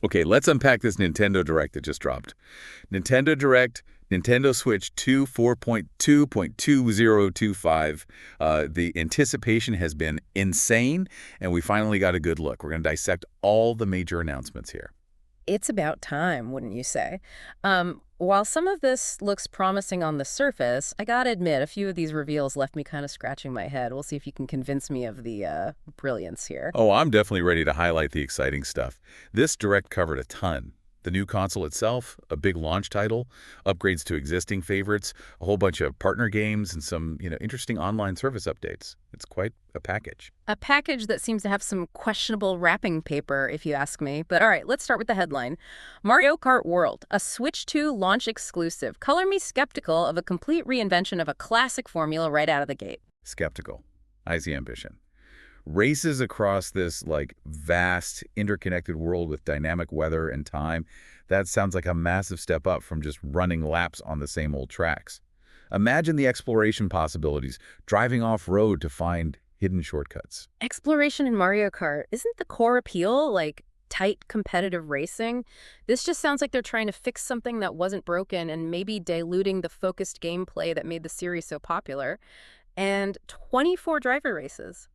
Okay, let's unpack this Nintendo Direct that just dropped. Nintendo Direct, Nintendo Switch 2 4.2.2025. The anticipation has been insane, and we finally got a good look. We're going to dissect all the major announcements here. It's about time, wouldn't you say? While some of this looks promising on the surface, I gotta admit, a few of these reveals left me kind of scratching my head. We'll see if you can convince me of the brilliance here. Oh, I'm definitely ready to highlight the exciting stuff. This Direct covered a ton. The new console itself, a big launch title, upgrades to existing favorites, a whole bunch of partner games, and some, interesting online service updates. It's quite a package. A package that seems to have some questionable wrapping paper, if you ask me. But all right, let's start with the headline. Mario Kart World, a Switch 2 launch exclusive. Color me skeptical of a complete reinvention of a classic formula right out of the gate. Skeptical. I see ambition. Races across this vast interconnected world with dynamic weather and time, that sounds like a massive step up from just running laps on the same old tracks. Imagine the exploration possibilities, driving off-road to find hidden shortcuts. Exploration in Mario Kart, isn't the core appeal like tight competitive racing? This just sounds like they're trying to fix something that wasn't broken and maybe diluting the focused gameplay that made the series so popular. And 24 driver races.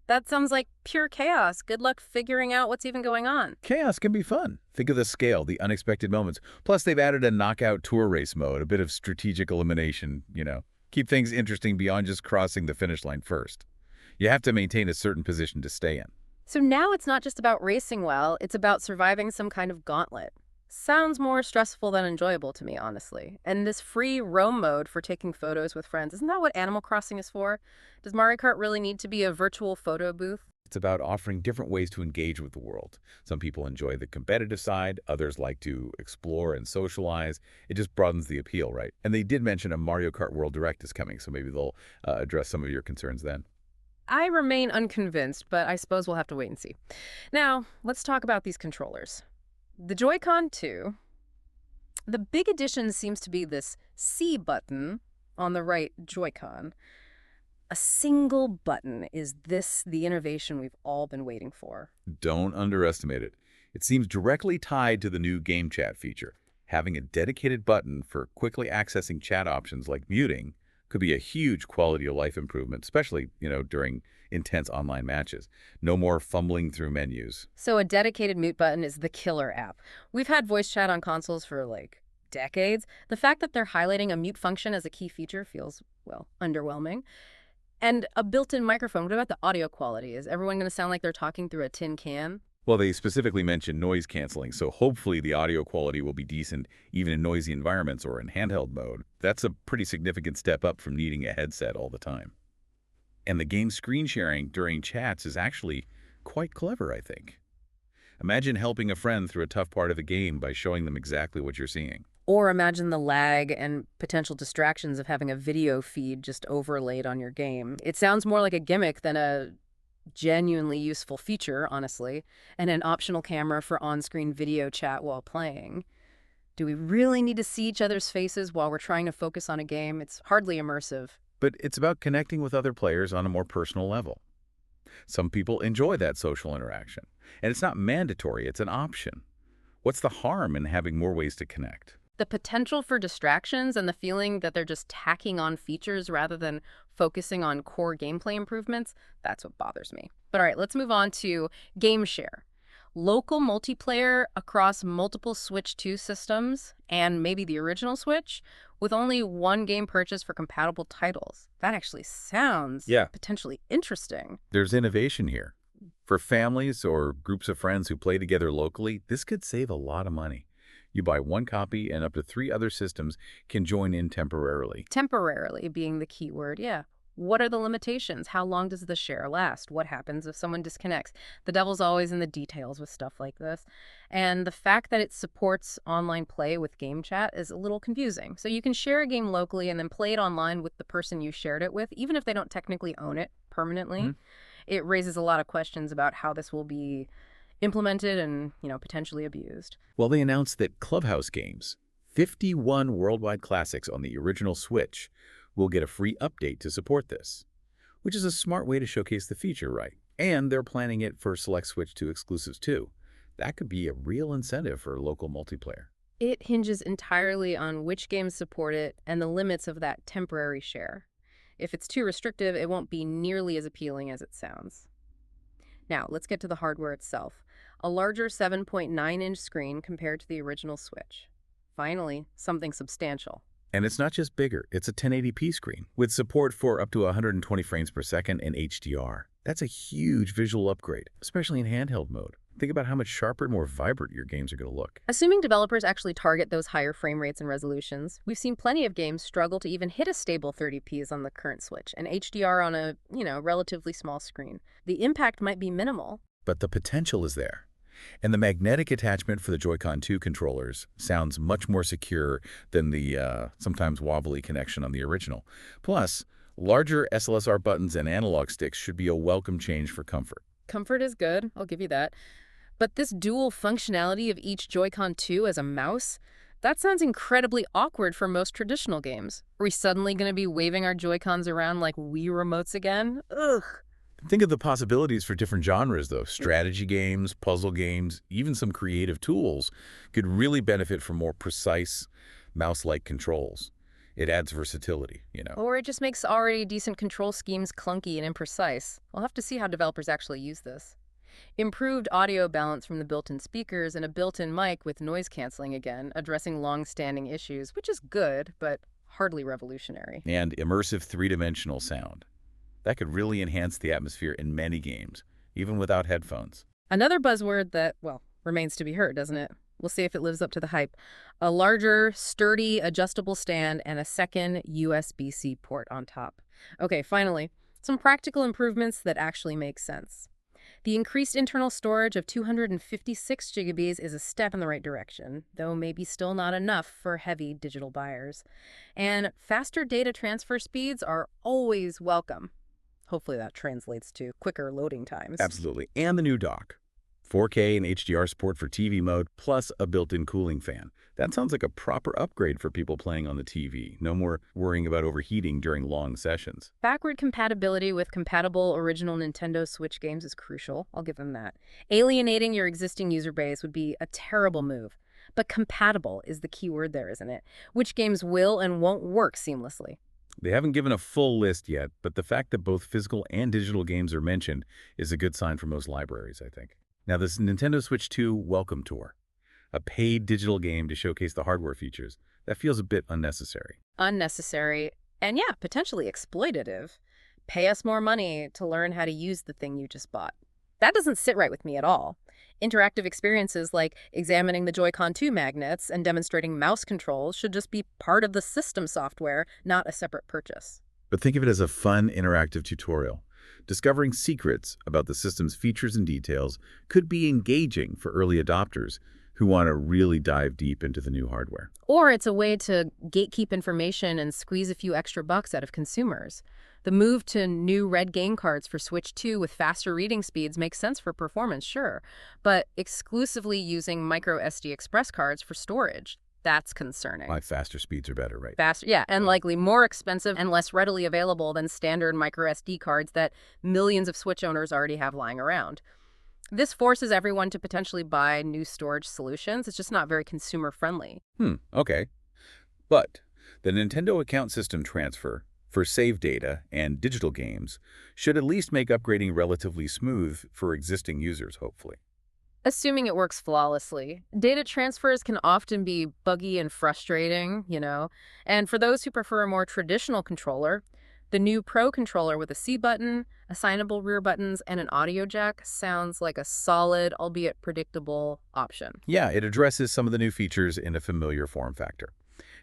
That sounds like pure chaos. Good luck figuring out what's even going on. Chaos can be fun. Think of the scale, the unexpected moments. Plus, they've added a knockout tour race mode, a bit of strategic elimination. Keep things interesting beyond just crossing the finish line first. You have to maintain a certain position to stay in. So now it's not just about racing well, it's about surviving some kind of gauntlet. Sounds more stressful than enjoyable to me, honestly. And this free roam mode for taking photos with friends, isn't that what Animal Crossing is for? Does Mario Kart really need to be a virtual photo booth? It's about offering different ways to engage with the world. Some people enjoy the competitive side, others like to explore and socialize. It just broadens the appeal, right? And they did mention a Mario Kart World Direct is coming, so maybe they'll address some of your concerns then. I remain unconvinced, but I suppose we'll have to wait and see. Now, let's talk about these controllers. The Joy-Con 2, the big addition seems to be this C button on the right Joy-Con. A single button. Is this the innovation we've all been waiting for? Don't underestimate it. It seems directly tied to the new game chat feature. Having a dedicated button for quickly accessing chat options like muting could be a huge quality of life improvement, especially, during intense online matches. No more fumbling through menus. So a dedicated mute button is the killer app. We've had voice chat on consoles for decades. The fact that they're highlighting a mute function as a key feature feels, well, underwhelming. And a built-in microphone. What about the audio quality? Is everyone going to sound like they're talking through a tin can? Well, they specifically mentioned noise canceling, so hopefully the audio quality will be decent even in noisy environments or in handheld mode. That's a pretty significant step up from needing a headset all the time. And the game screen sharing during chats is actually quite clever, I think. Imagine helping a friend through a tough part of the game by showing them exactly what you're seeing. Or imagine the lag and potential distractions of having a video feed just overlaid on your game. It sounds more like a gimmick than a genuinely useful feature, honestly, and an optional camera for on-screen video chat while playing. Do we really need to see each other's faces while we're trying to focus on a game? It's hardly immersive. But it's about connecting with other players on a more personal level. Some people enjoy that social interaction, and it's not mandatory, it's an option. What's the harm in having more ways to connect? The potential for distractions and the feeling that they're just tacking on features rather than focusing on core gameplay improvements, that's what bothers me. But all right, let's move on to game share. Local multiplayer across multiple Switch 2 systems and maybe the original Switch with only one game purchase for compatible titles. That actually sounds potentially interesting. There's innovation here. For families or groups of friends who play together locally, this could save a lot of money. You buy one copy and up to 3 other systems can join in temporarily. Temporarily being the key word, yeah. What are the limitations? How long does the share last? What happens if someone disconnects? The devil's always in the details with stuff like this. And the fact that it supports online play with game chat is a little confusing. So you can share a game locally and then play it online with the person you shared it with, even if they don't technically own it permanently. It raises a lot of questions about how this will be implemented and, potentially abused. Well, they announced that Clubhouse games, 51 worldwide classics on the original Switch, will get a free update to support this, which is a smart way to showcase the feature, right? And they're planning it for select Switch 2 exclusives too. That could be a real incentive for local multiplayer. It hinges entirely on which games support it and the limits of that temporary share. If it's too restrictive, it won't be nearly as appealing as it sounds. Now, let's get to the hardware itself. A larger 7.9-inch screen compared to the original Switch. Finally, something substantial. And it's not just bigger, it's a 1080p screen with support for up to 120 frames per second and HDR. That's a huge visual upgrade, especially in handheld mode. Think about how much sharper and more vibrant your games are going to look. Assuming developers actually target those higher frame rates and resolutions, we've seen plenty of games struggle to even hit a stable 30ps on the current Switch and HDR on a, relatively small screen. The impact might be minimal. But the potential is there. And the magnetic attachment for the Joy-Con 2 controllers sounds much more secure than the sometimes wobbly connection on the original. Plus, larger SLSR buttons and analog sticks should be a welcome change for comfort. Comfort is good, I'll give you that. But this dual functionality of each Joy-Con 2 as a mouse, that sounds incredibly awkward for most traditional games. Are we suddenly going to be waving our Joy-Cons around like Wii remotes again? Ugh. Think of the possibilities for different genres, though. Strategy games, puzzle games, even some creative tools could really benefit from more precise, mouse-like controls. It adds versatility. Or it just makes already decent control schemes clunky and imprecise. We'll have to see how developers actually use this. Improved audio balance from the built-in speakers and a built-in mic with noise canceling again, addressing long-standing issues, which is good, but hardly revolutionary. And immersive three-dimensional sound. That could really enhance the atmosphere in many games, even without headphones. Another buzzword that, well, remains to be heard, doesn't it? We'll see if it lives up to the hype. A larger, sturdy, adjustable stand and a second USB-C port on top. Okay, finally, some practical improvements that actually make sense. The increased internal storage of 256 gigabytes is a step in the right direction, though maybe still not enough for heavy digital buyers. And faster data transfer speeds are always welcome. Hopefully that translates to quicker loading times. Absolutely. And the new dock. 4K and HDR support for TV mode, plus a built-in cooling fan. That sounds like a proper upgrade for people playing on the TV. No more worrying about overheating during long sessions. Backward compatibility with compatible original Nintendo Switch games is crucial. I'll give them that. Alienating your existing user base would be a terrible move. But compatible is the key word there, isn't it? Which games will and won't work seamlessly. They haven't given a full list yet, but the fact that both physical and digital games are mentioned is a good sign for most libraries, I think. Now, this Nintendo Switch 2 Welcome Tour, a paid digital game to showcase the hardware features, that feels a bit unnecessary. Unnecessary and, yeah, potentially exploitative. Pay us more money to learn how to use the thing you just bought. That doesn't sit right with me at all. Interactive experiences like examining the Joy-Con 2 magnets and demonstrating mouse controls should just be part of the system software, not a separate purchase. But think of it as a fun, interactive tutorial. Discovering secrets about the system's features and details could be engaging for early adopters who want to really dive deep into the new hardware. Or it's a way to gatekeep information and squeeze a few extra bucks out of consumers. The move to new red game cards for Switch 2 with faster reading speeds makes sense for performance, sure, but exclusively using micro SD Express cards for storage, that's concerning. Why faster speeds are better, right? Faster, yeah, and likely more expensive and less readily available than standard micro SD cards that millions of Switch owners already have lying around. This forces everyone to potentially buy new storage solutions. It's just not very consumer-friendly. Okay. But the Nintendo account system transfer for save data and digital games should at least make upgrading relatively smooth for existing users, hopefully. Assuming it works flawlessly. Data transfers can often be buggy and frustrating, and for those who prefer a more traditional controller, the new Pro controller with a C button, assignable rear buttons, and an audio jack sounds like a solid, albeit predictable, option. Yeah, it addresses some of the new features in a familiar form factor.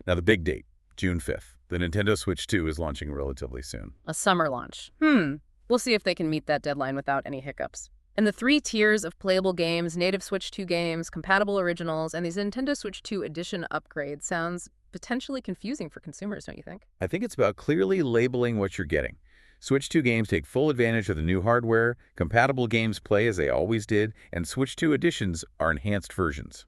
Now, the big date, June 5th. The Nintendo Switch 2 is launching relatively soon. A summer launch. We'll see if they can meet that deadline without any hiccups. And the 3 tiers of playable games, native Switch 2 games, compatible originals, and these Nintendo Switch 2 edition upgrades sounds potentially confusing for consumers, don't you think? I think it's about clearly labeling what you're getting. Switch 2 games take full advantage of the new hardware, compatible games play as they always did, and Switch 2 editions are enhanced versions.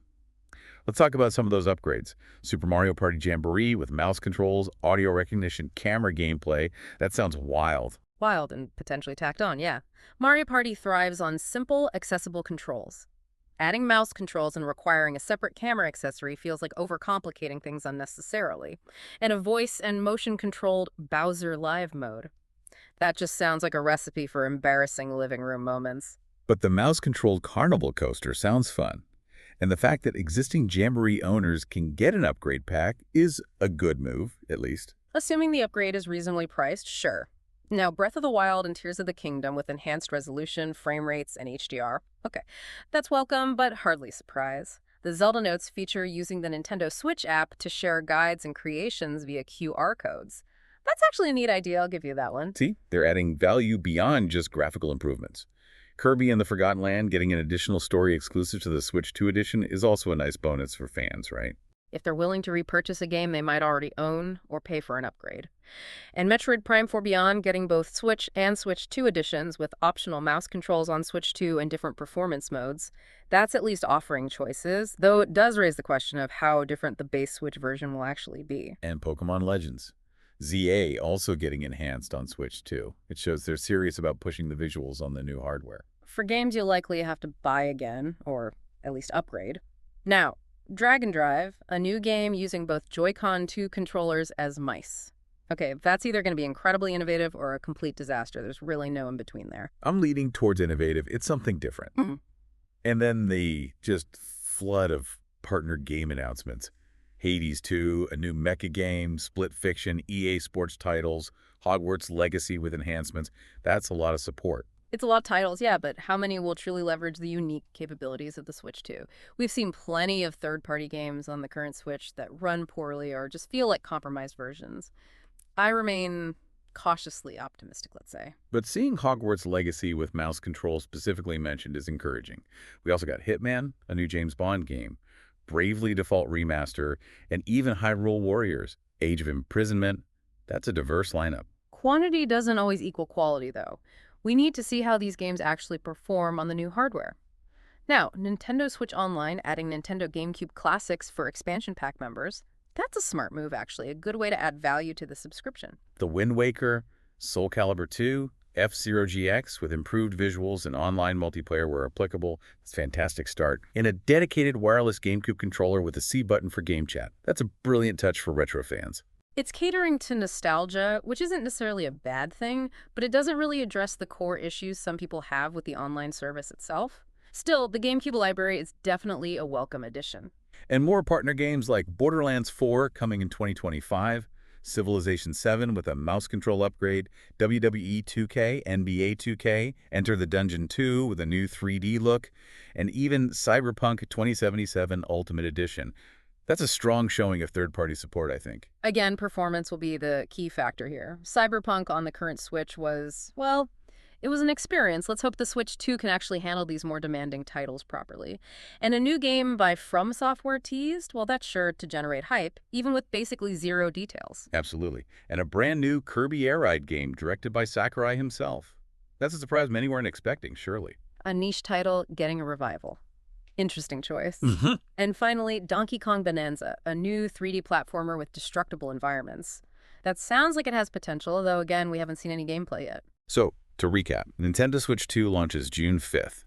Let's talk about some of those upgrades. Super Mario Party Jamboree with mouse controls, audio recognition, camera gameplay. That sounds wild. Wild and potentially tacked on, yeah. Mario Party thrives on simple, accessible controls. Adding mouse controls and requiring a separate camera accessory feels like overcomplicating things unnecessarily. And a voice and motion-controlled Bowser Live mode. That just sounds like a recipe for embarrassing living room moments. But the mouse-controlled Carnival coaster sounds fun. And the fact that existing Jamboree owners can get an upgrade pack is a good move, at least. Assuming the upgrade is reasonably priced, sure. Now, Breath of the Wild and Tears of the Kingdom with enhanced resolution, frame rates, and HDR. Okay, that's welcome, but hardly a surprise. The Zelda Notes feature using the Nintendo Switch app to share guides and creations via QR codes. That's actually a neat idea, I'll give you that one. See, they're adding value beyond just graphical improvements. Kirby and the Forgotten Land getting an additional story exclusive to the Switch 2 edition is also a nice bonus for fans, right? If they're willing to repurchase a game they might already own or pay for an upgrade. And Metroid Prime 4 Beyond getting both Switch and Switch 2 editions with optional mouse controls on Switch 2 and different performance modes, that's at least offering choices, though it does raise the question of how different the base Switch version will actually be. And Pokemon Legends. ZA also getting enhanced on Switch 2. It shows they're serious about pushing the visuals on the new hardware. For games you'll likely have to buy again, or at least upgrade. Now, Dragon Drive, a new game using both Joy-Con 2 controllers as mice. Okay, that's either going to be incredibly innovative or a complete disaster. There's really no in between there. I'm leaning towards innovative. It's something different. And then the just flood of partner game announcements. Hades 2, a new mecha game, Split Fiction, EA Sports titles, Hogwarts Legacy with enhancements. That's a lot of support. It's a lot of titles, yeah, but how many will truly leverage the unique capabilities of the Switch 2? We've seen plenty of third-party games on the current Switch that run poorly or just feel like compromised versions. I remain cautiously optimistic, let's say. But seeing Hogwarts Legacy with mouse control specifically mentioned is encouraging. We also got Hitman, a new James Bond game, Bravely Default Remaster, and even Hyrule Warriors, Age of Imprisonment. That's a diverse lineup. Quantity doesn't always equal quality, though. We need to see how these games actually perform on the new hardware. Now, Nintendo Switch Online adding Nintendo GameCube Classics for expansion pack members. That's a smart move, actually, a good way to add value to the subscription. The Wind Waker, Soul Calibur 2, F-Zero GX with improved visuals and online multiplayer where applicable. It's a fantastic start. And a dedicated wireless GameCube controller with a C button for game chat. That's a brilliant touch for retro fans. It's catering to nostalgia, which isn't necessarily a bad thing, but it doesn't really address the core issues some people have with the online service itself. Still, the GameCube library is definitely a welcome addition. And more partner games like Borderlands 4 coming in 2025, Civilization 7 with a mouse control upgrade, WWE 2K, NBA 2K, Enter the Dungeon 2 with a new 3D look, and even Cyberpunk 2077 Ultimate Edition. That's a strong showing of third-party support, I think. Again, performance will be the key factor here. Cyberpunk on the current Switch was, well, it was an experience. Let's hope the Switch 2 can actually handle these more demanding titles properly. And a new game by From Software teased, well, that's sure to generate hype, even with basically zero details. Absolutely. And a brand new Kirby Air Ride game directed by Sakurai himself. That's a surprise many weren't expecting, surely. A niche title getting a revival. Interesting choice. And finally, Donkey Kong Bonanza, a new 3D platformer with destructible environments. That sounds like it has potential, though again, we haven't seen any gameplay yet. So, to recap, Nintendo Switch 2 launches June 5th.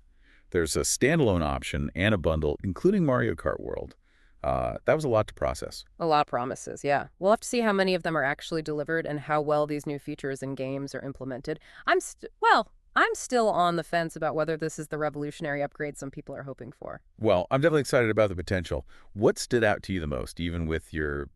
There's a standalone option and a bundle, including Mario Kart World. That was a lot to process. A lot of promises, yeah. We'll have to see how many of them are actually delivered and how well these new features and games are implemented. I'm still on the fence about whether this is the revolutionary upgrade some people are hoping for. Well, I'm definitely excited about the potential. What stood out to you the most, even with your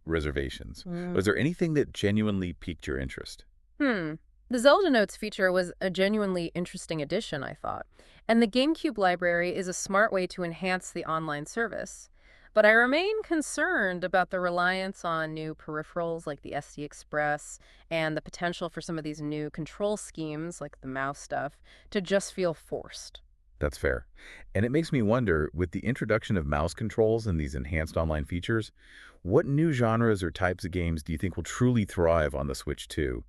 reservations? Was there anything that genuinely piqued your interest? The Zelda Notes feature was a genuinely interesting addition, I thought. And the GameCube library is a smart way to enhance the online service. But I remain concerned about the reliance on new peripherals like the SD Express and the potential for some of these new control schemes, like the mouse stuff, to just feel forced. That's fair. And it makes me wonder, with the introduction of mouse controls and these enhanced online features, what new genres or types of games do you think will truly thrive on the Switch 2?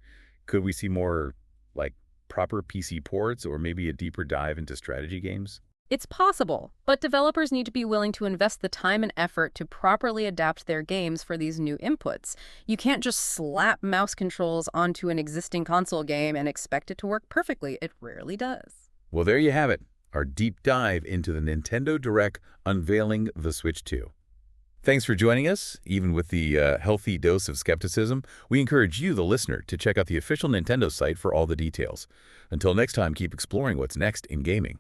Could we see more, like, proper PC ports or maybe a deeper dive into strategy games? It's possible, but developers need to be willing to invest the time and effort to properly adapt their games for these new inputs. You can't just slap mouse controls onto an existing console game and expect it to work perfectly. It rarely does. Well, there you have it. our deep dive into the Nintendo Direct unveiling the Switch 2. Thanks for joining us. Even with the healthy dose of skepticism, we encourage you, the listener, to check out the official Nintendo site for all the details. Until next time, keep exploring what's next in gaming.